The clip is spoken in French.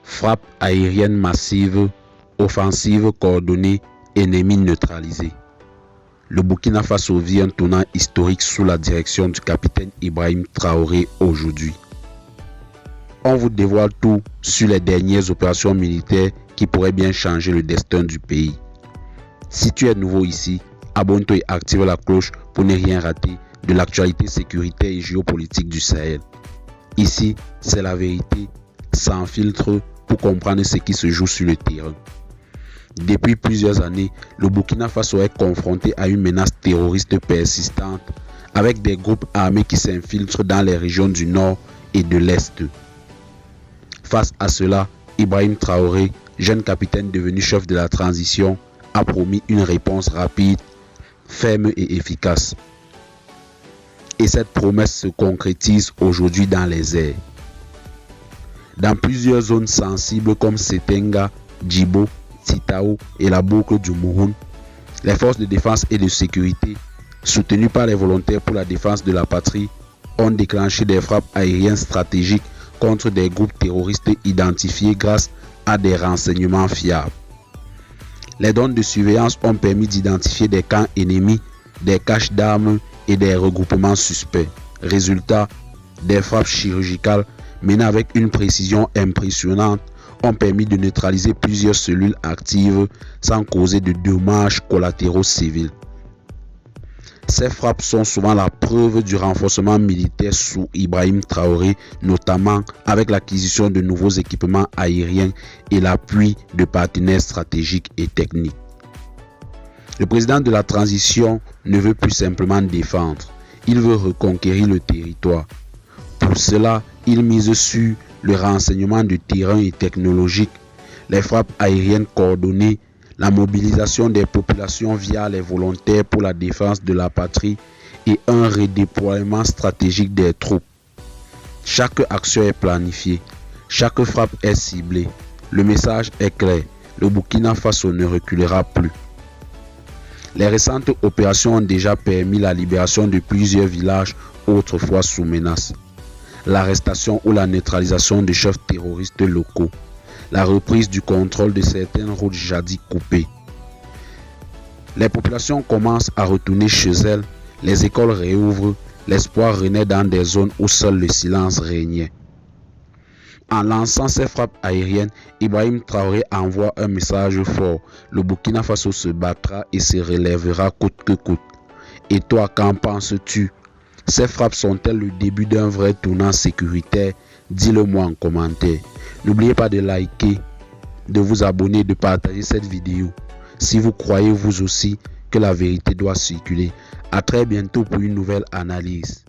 frappe aérienne massive, offensive coordonnée, ennemi neutralisé. Le Burkina Faso vit un tournant historique sous la direction du capitaine Ibrahim Traoré aujourd'hui. On vous dévoile tout sur les dernières opérations militaires qui pourraient bien changer le destin du pays. Si tu es nouveau ici, abonne-toi et active la cloche pour ne rien rater de l'actualité sécuritaire et géopolitique du Sahel. Ici, c'est la vérité, sans filtre, pour comprendre ce qui se joue sur le terrain. Depuis plusieurs années, le Burkina Faso est confronté à une menace terroriste persistante avec des groupes armés qui s'infiltrent dans les régions du nord et de l'est. Face à cela, Ibrahim Traoré, jeune capitaine devenu chef de la transition, a promis une réponse rapide, ferme et efficace. Et cette promesse se concrétise aujourd'hui dans les airs. Dans plusieurs zones sensibles comme Setenga, Djibo, Titao et la boucle du Mouhoun, les forces de défense et de sécurité, soutenues par les volontaires pour la défense de la patrie, ont déclenché des frappes aériennes stratégiques contre des groupes terroristes identifiés grâce à des renseignements fiables. Les drones de surveillance ont permis d'identifier des camps ennemis, des caches d'armes et des regroupements suspects. Résultat, des frappes chirurgicales menées avec une précision impressionnante ont permis de neutraliser plusieurs cellules actives sans causer de dommages collatéraux civils. Ces frappes sont souvent la preuve du renforcement militaire sous Ibrahim Traoré, notamment avec l'acquisition de nouveaux équipements aériens et l'appui de partenaires stratégiques et techniques. Le président de la transition ne veut plus simplement défendre, il veut reconquérir le territoire. Pour cela, il mise sur le renseignement de terrain et technologique, les frappes aériennes coordonnées, la mobilisation des populations via les volontaires pour la défense de la patrie et un redéploiement stratégique des troupes. Chaque action est planifiée, chaque frappe est ciblée. Le message est clair, le Burkina Faso ne reculera plus. Les récentes opérations ont déjà permis la libération de plusieurs villages autrefois sous menace, l'arrestation ou la neutralisation de chefs terroristes locaux, la reprise du contrôle de certaines routes jadis coupées. Les populations commencent à retourner chez elles, les écoles réouvrent, l'espoir renaît dans des zones où seul le silence régnait. En lançant ces frappes aériennes, Ibrahim Traoré envoie un message fort. Le Burkina Faso se battra et se relèvera coûte que coûte. Et toi, qu'en penses-tu? Ces frappes sont-elles le début d'un vrai tournant sécuritaire? Dis-le-moi en commentaire. N'oubliez pas de liker, de vous abonner, de partager cette vidéo. Si vous croyez vous aussi que la vérité doit circuler. À très bientôt pour une nouvelle analyse.